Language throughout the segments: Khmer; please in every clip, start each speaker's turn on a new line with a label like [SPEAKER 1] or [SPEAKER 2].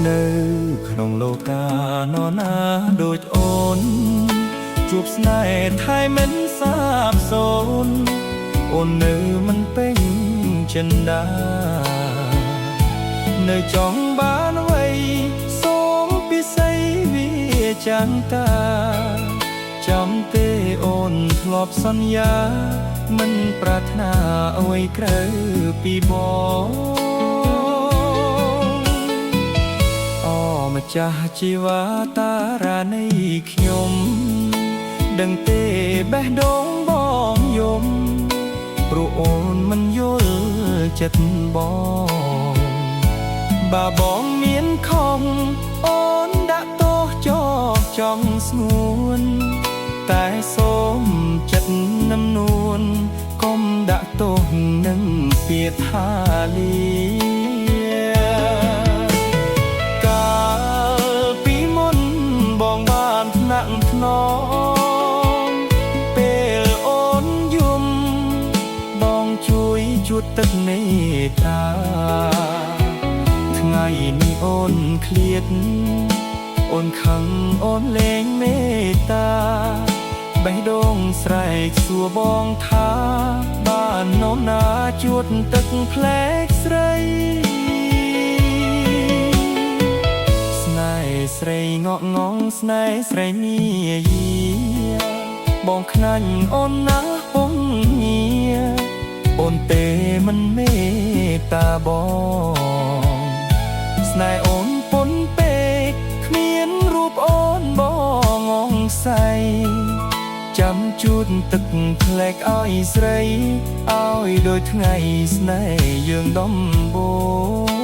[SPEAKER 1] នៅក្នុងលោកានរណាដូចអូនជួបស្នេហ៍ថៃមិនសាបសូន្យអូននៅមិនពេញចិន្តានៅចង់បានអ្វីសូមពិសីវាចាំងតាចាំទេអូនធ្លាប់សន្យាមិនប្រាថ្នាអ្វីក្រៅពីបងម្ចាស់ជីវ៉ាតារានៃខ្ញុំដឹងទេបេះដូងបងយំព្រោះអូនមិនយល់ចិត្តបងបើបងមានខំអូនដាក់ទោសចោលចង់ស្ងួនតែសូមចិត្តនឹមនួនកុំដាក់ទោសនឹងពាក្យថាលីពេលអូនយំបងជួយជួតទឹកនេតាថ្ងៃនេះអូនឃ្លាតអូនខឹងអូនលែងមេត្តាបេះដូងស្រែកសួរបងថាបាននំណាជួតទឹកផ្លែកស្រីស្រីងក់ងងស្នេហ៍ស្រីមាយាបងខ្នាញ់អូនណាស់ពងងារអូនទេមិនមេត្តាបងស្នេហ៍អូនពន់ពេកគ្មានរូបអូនបងអងស័យចាំជូតទឹកផ្លែកឲ្យស្រីឲ្យដូចថ្ងៃស្នេហ៍យើងដំបូង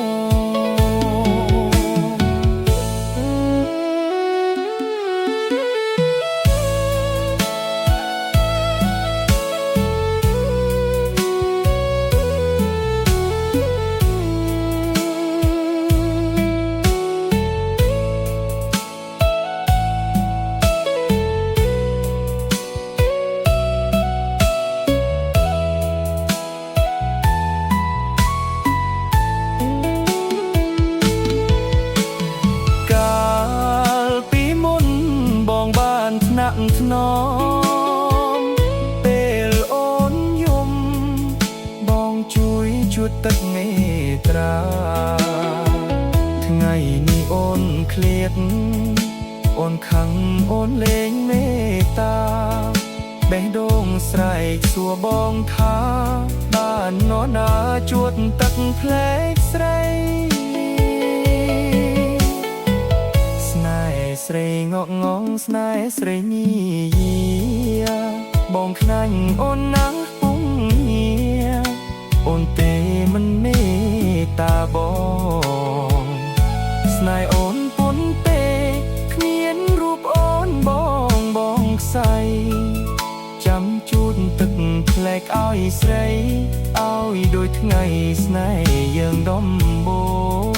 [SPEAKER 1] ថ្នមពេលអូនយំបងជួយជួតទឹកនេត្រាថ្ងៃនេះអូនឃ្លាតអូនខឹងអូនលែងមេត្តាបេះដូងស្រែកសួរបងថាបាននរណាជួតទឹកផ្លែកស្រីស្រីងក់ងងស្នេហ៍ស្រីមាយាបងខ្នាញ់អូនណាស់ពងងារអូនទេមិនមេត្តាបងស្នេហ៍អូនពន់ពេកគ្មានរូបអូនបងខ្សែចាំជូតទឹកផ្លែកឲ្យស្រីឲ្យដូចថ្ងៃស្នេហ៍យើងដំបូង